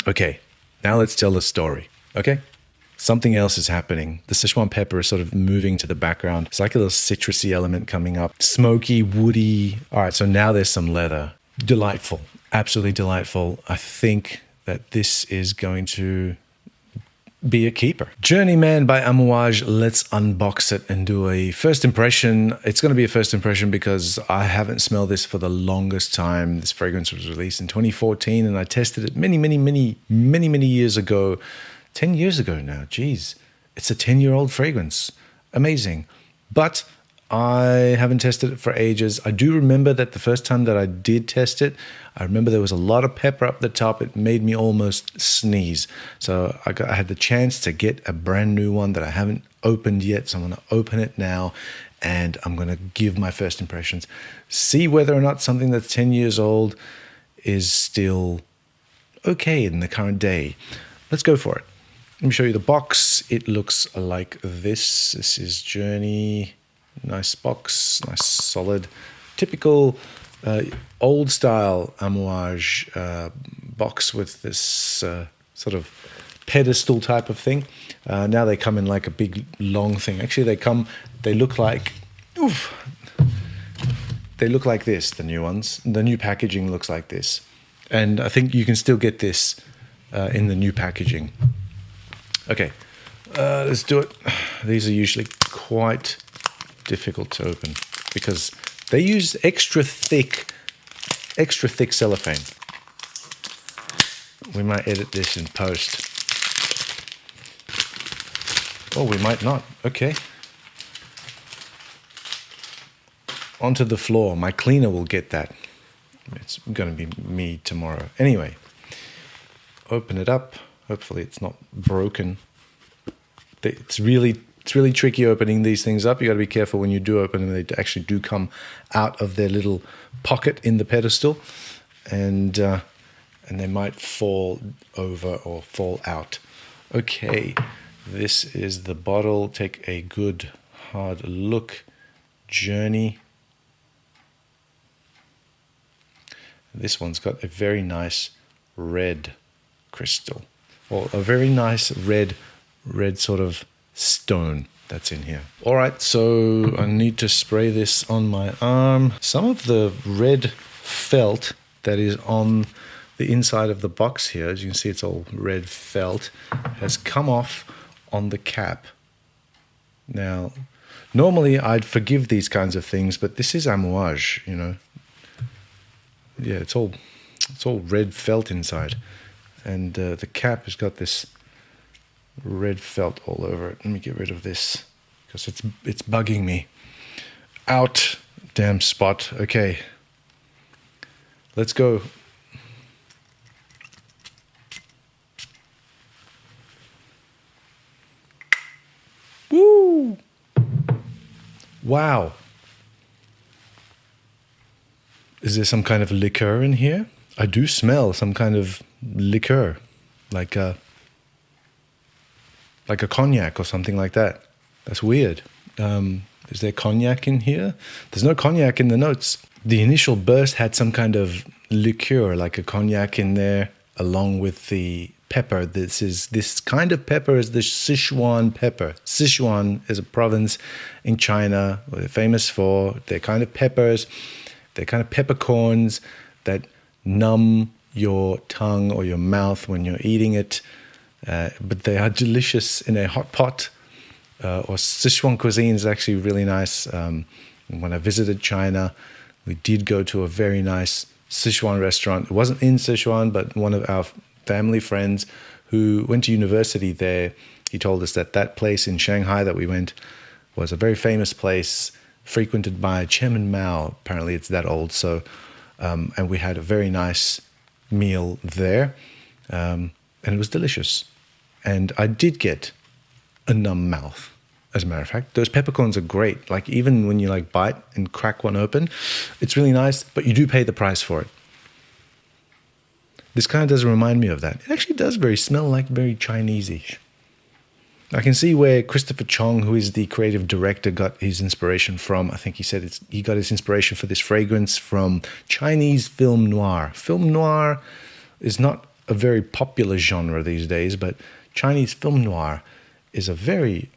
Okay, now let's tell the story, okay? Something else is happening. The Sichuan pepper is sort of moving to the background. It's like a little citrusy element coming up. Smoky, woody. All right, so now there's some leather. Delightful, absolutely delightful. I think that this is going to be a keeper. Journeyman by Amouage. Let's unbox it and do a first impression. It's going to be a first impression because I haven't smelled this for the longest time. This fragrance was released in 2014 and I tested it many years ago. 10 years ago now. Geez, it's a 10-year-old fragrance. Amazing. But I haven't tested it for ages. I do remember that the first time that I did test it, I remember there was a lot of pepper up the top. It made me almost sneeze. So I had the chance to get a brand new one that I haven't opened yet. So I'm going to open it now and I'm going to give my first impressions. See whether or not something that's 10 years old is still okay in the current day. Let's go for it. Let me show you the box. It looks like this. This is Journey. Nice box, nice solid, typical old style Amouage box with this sort of pedestal type of thing. Now they come in like a big long thing. Actually, they look like this, the new ones. The new packaging looks like this. And I think you can still get this in the new packaging. Okay, let's do it. These are usually quite difficult to open because they use extra thick cellophane. We might edit this in post. Oh, we might not. Okay. Onto the floor. My cleaner will get that. It's going to be me tomorrow. Anyway, open it up. Hopefully it's not broken. It's really tricky opening these things up. You got to be careful when you do open them. They actually do come out of their little pocket in the pedestal, and they might fall over or fall out. Okay, this is the bottle. Take a good hard look. Journey. This one's got a very nice red crystal, or a very nice red sort of stone that's in here. All right, so I need to spray this on my arm. Some of the red felt that is on the inside of the box here, as you can see, it's all red felt, has come off on the cap. Now, normally I'd forgive these kinds of things, but this is Amouage, you know. Yeah, it's all red felt inside, and the cap has got this red felt all over it. Let me get rid of this because it's bugging me. Out, damn spot. Okay, let's go. Woo! Wow. Is there some kind of liqueur in here? I do smell some kind of liqueur, like a cognac or something like that. That's weird. Is there cognac in here? There's no cognac in the notes. The initial burst had some kind of liqueur, like a cognac in there, along with the pepper. This kind of pepper is the Sichuan pepper. Sichuan is a province in China where they're famous for their kind of peppers. They're kind of peppercorns that numb your tongue or your mouth when you're eating it. But they are delicious in a hot pot. Or Sichuan cuisine is actually really nice. When I visited China, we did go to a very nice Sichuan restaurant. It wasn't in Sichuan, but one of our family friends who went to university there, he told us that place in Shanghai that we went was a very famous place, frequented by Chairman Mao. Apparently it's that old. So, and we had a very nice meal there. And it was delicious. And I did get a numb mouth, as a matter of fact. Those peppercorns are great. Like, even when you like bite and crack one open, it's really nice, but you do pay the price for it. This kind of does remind me of that. It actually does smell like very Chinese-ish. I can see where Christopher Chong, who is the creative director, got his inspiration from. I think he said he got his inspiration for this fragrance from Chinese film noir. Film noir is not a very popular genre these days, but Chinese film noir is a very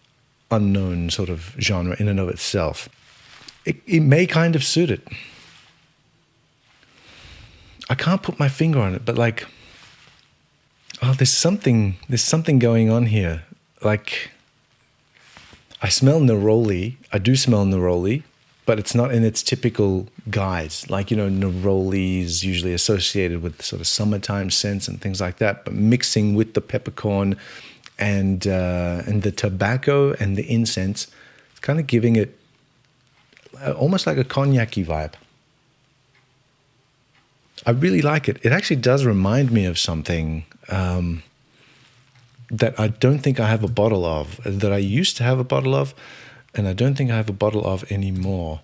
unknown sort of genre in and of itself. It may kind of suit it. I can't put my finger on it, but like, oh, there's something going on here. Like, I smell neroli. I do smell neroli, but it's not in its typical guise. Like, you know, neroli is usually associated with sort of summertime scents and things like that, but mixing with the peppercorn and the tobacco and the incense, it's kind of giving it almost like a cognac-y vibe. I really like it. It actually does remind me of something that I don't think I have a bottle of, that I used to have a bottle of, and I don't think I have a bottle of anymore.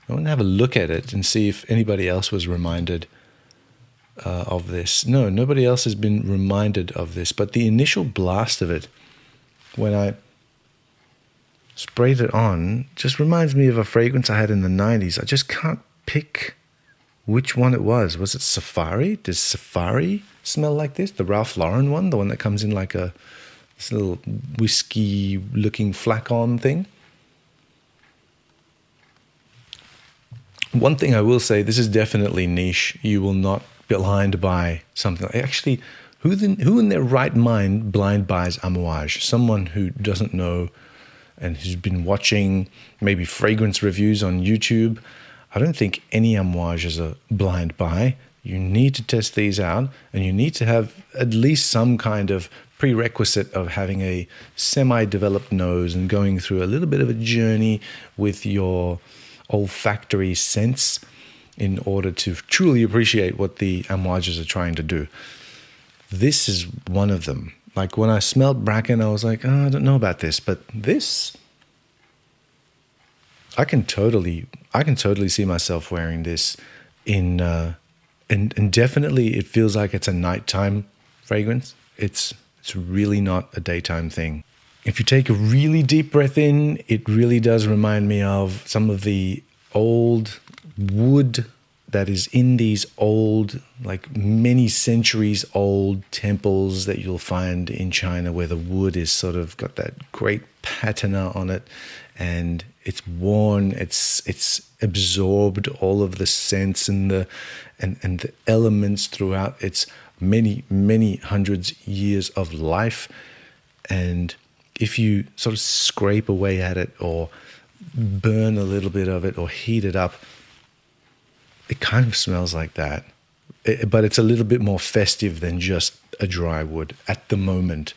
I want to have a look at it and see if anybody else was reminded of this. No, nobody else has been reminded of this, but the initial blast of it, when I sprayed it on, just reminds me of a fragrance I had in the 90s. I just can't pick which one it was. Was it Safari? Does Safari smell like this? The Ralph Lauren one? The one that comes in like this little whiskey-looking flacon thing? One thing I will say, this is definitely niche. You will not be blind buy something. Actually, who in their right mind blind buys Amouage? Someone who doesn't know and who's been watching maybe fragrance reviews on YouTube. I don't think any Amouage is a blind buy. You need to test these out, and you need to have at least some kind of prerequisite of having a semi-developed nose and going through a little bit of a journey with your olfactory sense in order to truly appreciate what the Amouages are trying to do. This is one of them. Like when I smelled Bracken, I was like, oh, I don't know about this, but this, I can totally see myself wearing this in, and definitely it feels like it's a nighttime fragrance. It's really not a daytime thing. If you take a really deep breath in, it really does remind me of some of the old wood that is in these old, like many centuries old temples that you'll find in China, where the wood is sort of got that great patina on it, and it's worn, it's absorbed all of the scents and the elements throughout its many hundreds years of life. And if you sort of scrape away at it or burn a little bit of it or heat it up, it kind of smells like that. But it's a little bit more festive than just a dry wood at the moment.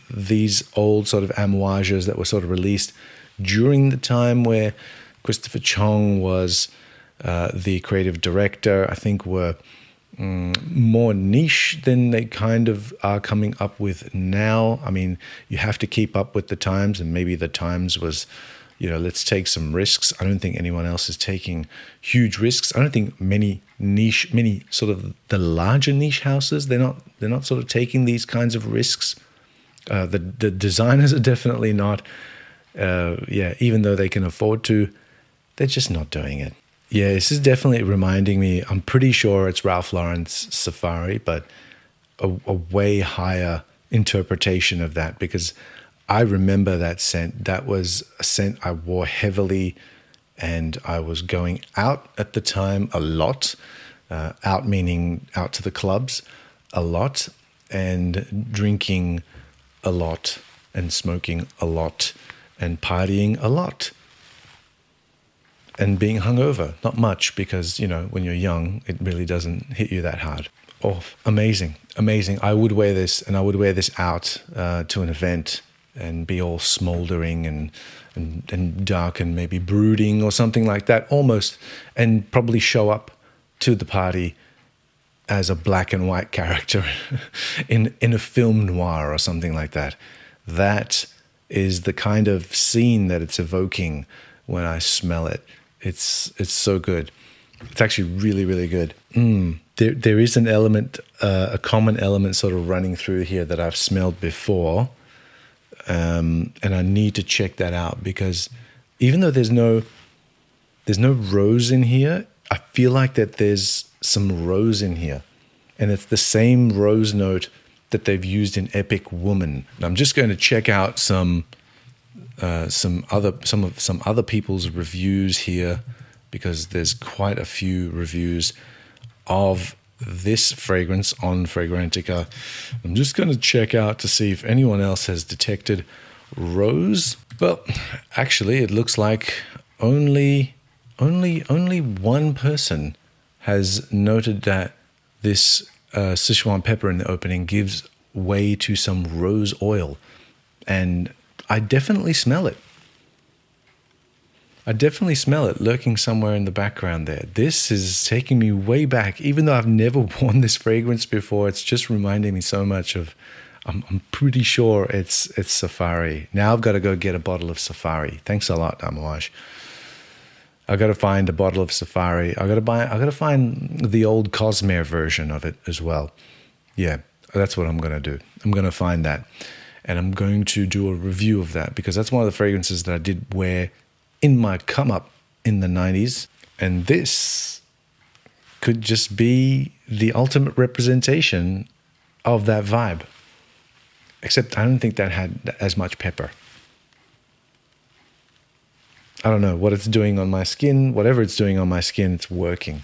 These old sort of Amouages that were sort of released during the time where Christopher Chong was the creative director, I think were more niche than they kind of are coming up with now. I mean, you have to keep up with the times, and maybe the times was, you know, let's take some risks. I don't think anyone else is taking huge risks. I don't think many sort of the larger niche houses, they're not sort of taking these kinds of risks. The designers are definitely not. Even though they can afford to, they're just not doing it. Yeah, this is definitely reminding me, I'm pretty sure it's Ralph Lauren's Safari, but a way higher interpretation of that, because I remember that scent. That was a scent I wore heavily, and I was going out at the time a lot, out meaning out to the clubs a lot, and drinking a lot, and smoking a lot, and partying a lot. And being hungover, not much, because, you know, when you're young, it really doesn't hit you that hard. Oh, amazing. I would wear this, and I would wear this out to an event and be all smoldering and dark and maybe brooding or something like that, almost, and probably show up to the party as a black and white character in a film noir or something like that. That is the kind of scene that it's evoking when I smell it. It's so good. It's actually really, really good. There is an element, a common element sort of running through here that I've smelled before, and I need to check that out, because even though there's no rose in here, I feel like that there's some rose in here. and it's the same rose note that they've used in Epic Woman. And I'm just going to check out some other people's reviews here, because there's quite a few reviews of this fragrance on Fragrantica. I'm just going to check out to see if anyone else has detected rose. Well, actually, it looks like only one person has noted that this Sichuan pepper in the opening gives way to some rose oil, and I definitely smell it. I definitely smell it lurking somewhere in the background there. This is taking me way back. Even though I've never worn this fragrance before, it's just reminding me so much of, I'm pretty sure it's Safari. Now I've got to go get a bottle of Safari. Thanks a lot, Amouage. I've got to find a bottle of Safari. I've got to find the old Cosmere version of it as well. Yeah, that's what I'm going to do. I'm going to find that. And I'm going to do a review of that, because that's one of the fragrances that I did wear in my come up in the 90s. And this could just be the ultimate representation of that vibe. Except I don't think that had as much pepper. I don't know what it's doing on my skin. Whatever it's doing on my skin, it's working.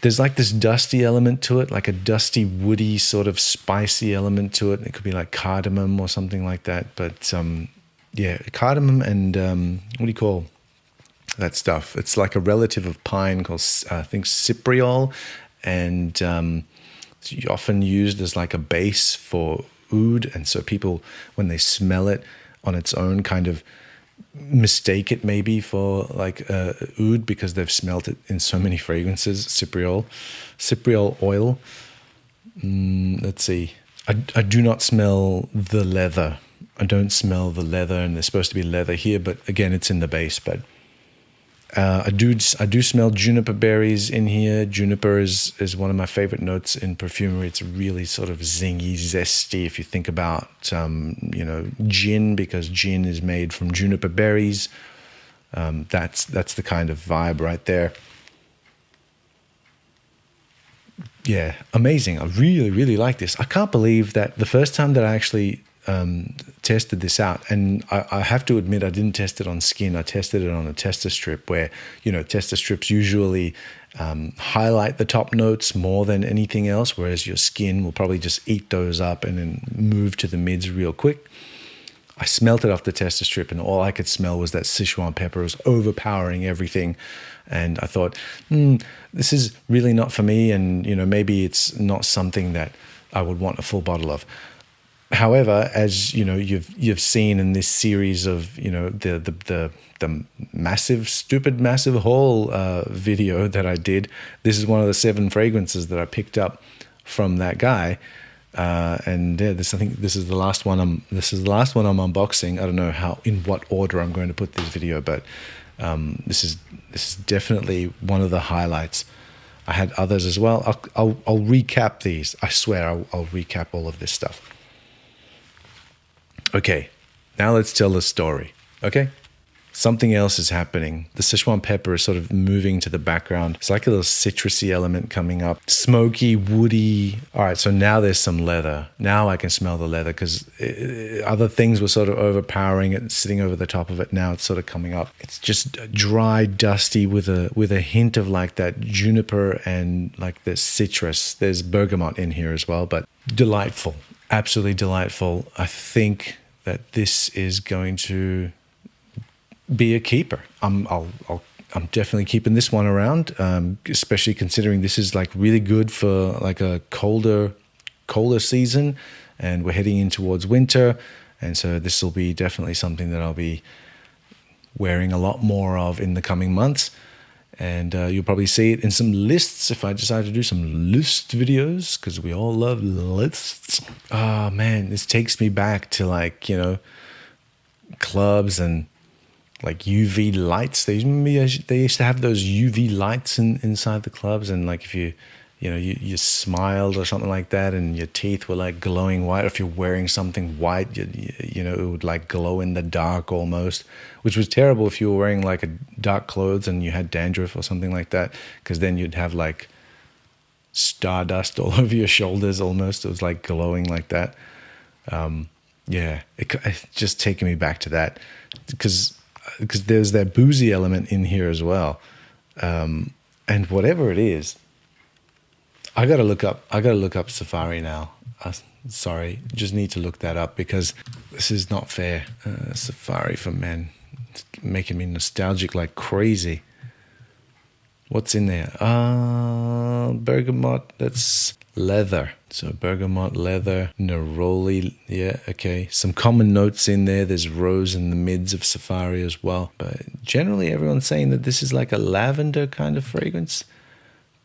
There's like this dusty element to it, like a dusty, woody, sort of spicy element to it. It could be like cardamom or something like that. But yeah, cardamom and what do you call that stuff? It's like a relative of pine called, I think, cypriol. And it's often used as like a base for oud. And so people, when they smell it on its own, kind of mistake it maybe for like oud, because they've smelt it in so many fragrances. Cypriol oil. Let's see. I do not smell the leather. I don't smell the leather, and there's supposed to be leather here, but again, it's in the base. But I do smell juniper berries in here. Juniper is one of my favorite notes in perfumery. It's really sort of zingy, zesty. If you think about gin, because gin is made from juniper berries. That's the kind of vibe right there. Yeah, amazing. I really, really like this. I can't believe that the first time that I actually tested this out, and I have to admit I didn't test it on skin. I tested it on a tester strip, where tester strips usually highlight the top notes more than anything else, whereas your skin will probably just eat those up and then move to the mids real quick. I smelt it off the tester strip, and all I could smell was that Sichuan pepper. It was overpowering everything, and I thought, this is really not for me, and maybe it's not something that I would want a full bottle of. However, as you've seen in this series of the massive haul video that I did, this is one of the 7 fragrances that I picked up from that guy, and yeah, I think this is the last one I'm unboxing. I don't know in what order I'm going to put this video, but this is definitely one of the highlights. I had others as well. I'll recap these. I swear I'll recap all of this stuff. Okay, now let's tell the story, okay? Something else is happening. The Sichuan pepper is sort of moving to the background. It's like a little citrusy element coming up. Smoky, woody. All right, so now there's some leather. Now I can smell the leather, because other things were sort of overpowering it, sitting over the top of it. Now it's sort of coming up. It's just dry, dusty with a hint of like that juniper and like the citrus. There's bergamot in here as well, but delightful. Absolutely delightful. I think that this is going to be a keeper. I'm definitely keeping this one around, especially considering this is like really good for like a colder season, and we're heading in towards winter, and so this will be definitely something that I'll be wearing a lot more of in the coming months. And you'll probably see it in some lists if I decide to do some list videos, because we all love lists. Oh man, this takes me back to like, clubs and like UV lights. They used to have those UV lights inside the clubs, and like if you smiled or something like that, and your teeth were like glowing white. If you're wearing something white, it would like glow in the dark almost, which was terrible if you were wearing like a dark clothes and you had dandruff or something like that, because then you'd have like stardust all over your shoulders almost. It was like glowing like that. Yeah, it's just taking me back to that because there's that boozy element in here as well. And whatever it is, I gotta look up Safari now. Sorry, just need to look that up because this is not fair. Safari for men, it's making me nostalgic like crazy. What's in there? Bergamot. That's leather. So bergamot, leather, neroli. Yeah, okay. Some common notes in there. There's rose in the mids of Safari as well. But generally, everyone's saying that this is like a lavender kind of fragrance.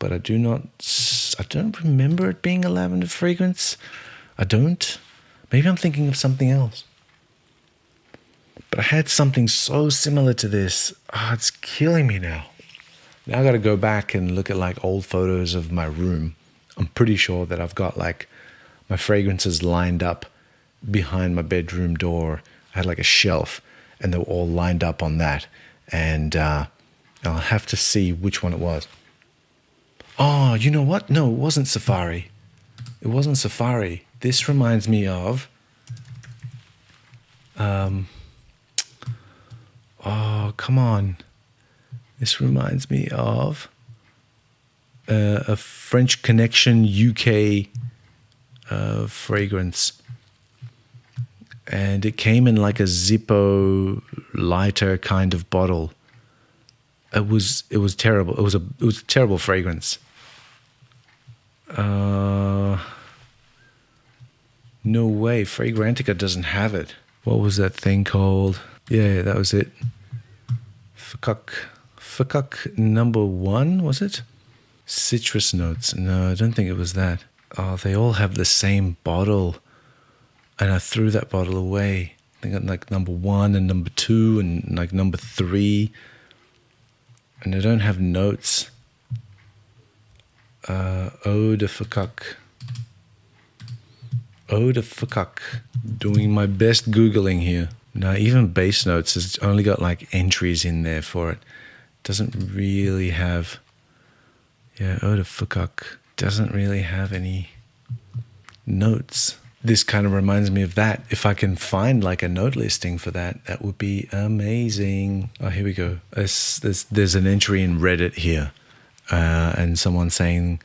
But I don't remember it being a lavender fragrance. I don't. Maybe I'm thinking of something else. But I had something so similar to this. It's killing me now. Now I got to go back and look at like old photos of my room. I'm pretty sure that I've got like my fragrances lined up behind my bedroom door. I had like a shelf and they were all lined up on that. And I'll have to see which one it was. Oh, you know what? No, it wasn't Safari. It wasn't Safari. This reminds me of... oh, come on. This reminds me of a French Connection UK fragrance. And it came in like a Zippo lighter kind of bottle. It was terrible. It was a terrible fragrance. No way. Fragrantica doesn't have it. What was that thing called? Yeah, that was it. FCUK No.1, was it? Citrus notes. No, I don't think it was that. Oh, they all have the same bottle. And I threw that bottle away. I think like number 1 and number 2 and like number 3. And they don't have notes. Eau de FCUK. Eau de FCUK. Doing my best Googling here. No, even base notes has only got like entries in there for it. Doesn't really have... Yeah, Eau de FCUK doesn't really have any notes. This kind of reminds me of that. If I can find like a note listing for that, that would be amazing. Oh, here we go. There's an entry in Reddit here. And someone saying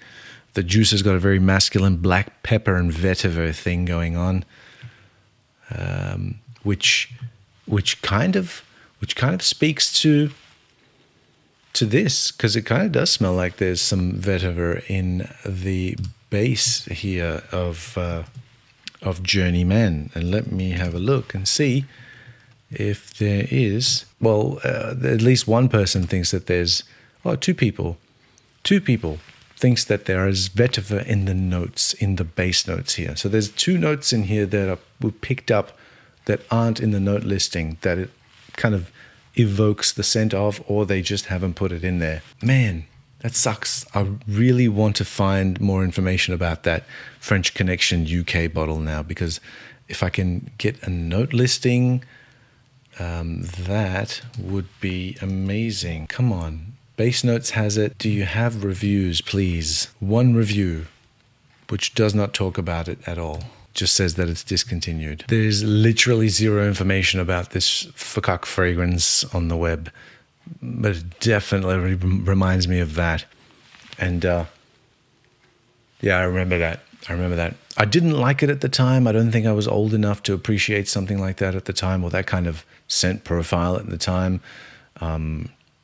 the juice has got a very masculine black pepper and vetiver thing going on. Which kind of speaks to this, because it kind of does smell like there's some vetiver in the base here of Journeyman. And let me have a look and see if there is. Well, at least one person thinks that there's. Oh, two people thinks that there is vetiver in the notes, in the base notes here. So there's 2 notes in here that were picked up that aren't in the note listing, that it kind of evokes the scent of, or they just haven't put it in there. Man, that sucks. I really want to find more information about that French Connection UK bottle now, because if I can get a note listing, that would be amazing. Come on. Base Notes has it. Do you have reviews, please? 1 review, which does not talk about it at all. Just says that it's discontinued. There's literally 0 information about this FCUK fragrance on the web, but it definitely reminds me of that. And yeah, I remember that. I didn't like it at the time. I don't think I was old enough to appreciate something like that at the time, or that kind of scent profile at the time.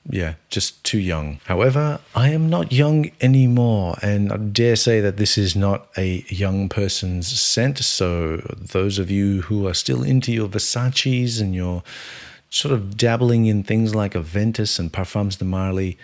Yeah, just too young. However, I am not young anymore, and I dare say that this is not a young person's scent. So those of you who are still into your Versaces and you're sort of dabbling in things like Aventus and Parfums de Marly,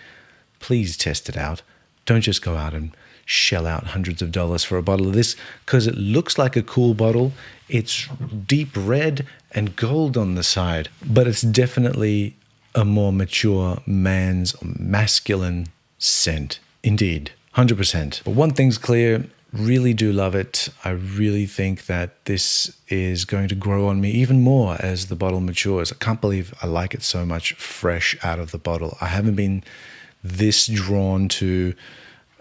please test it out. Don't just go out and shell out hundreds of dollars for a bottle of this, because it looks like a cool bottle. It's deep red and gold on the side, but it's definitely a more mature man's masculine scent. Indeed, 100%. But one thing's clear, really do love it. I really think that this is going to grow on me even more as the bottle matures. I can't believe I like it so much fresh out of the bottle. I haven't been this drawn to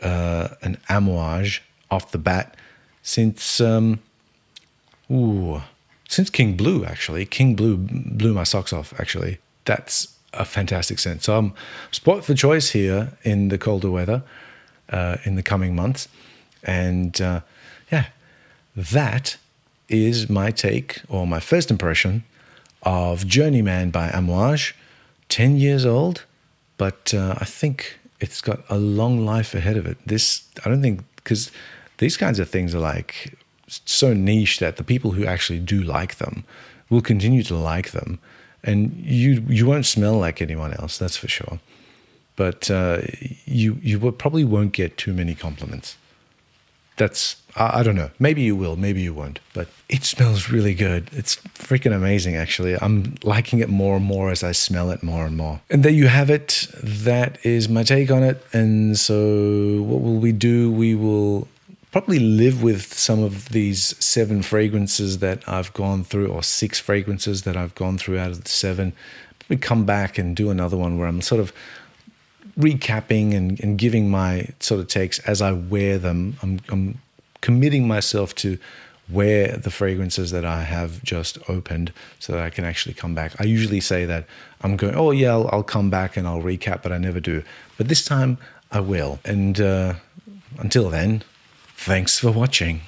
an Amouage off the bat since since King Blue, actually. King Blue blew my socks off, actually. That's a fantastic scent. So I'm spot for choice here in the colder weather in the coming months. And that is my take, or my first impression, of Journeyman by Amouage. 10 years old, but I think it's got a long life ahead of it. I don't think, because these kinds of things are like so niche that the people who actually do like them will continue to like them, and you won't smell like anyone else, that's for sure. But you probably won't get too many compliments. I don't know. Maybe you will, maybe you won't. But it smells really good. It's freaking amazing, actually. I'm liking it more and more as I smell it more and more. And there you have it. That is my take on it. And so what will we do? We will probably live with some of these 7 fragrances that I've gone through, or 6 fragrances that I've gone through out of the 7. We come back and do another one where I'm sort of recapping and giving my sort of takes as I wear them. I'm committing myself to wear the fragrances that I have just opened so that I can actually come back. I usually say that I'm going, oh yeah, I'll come back and I'll recap, but I never do. But this time I will. And until then, thanks for watching.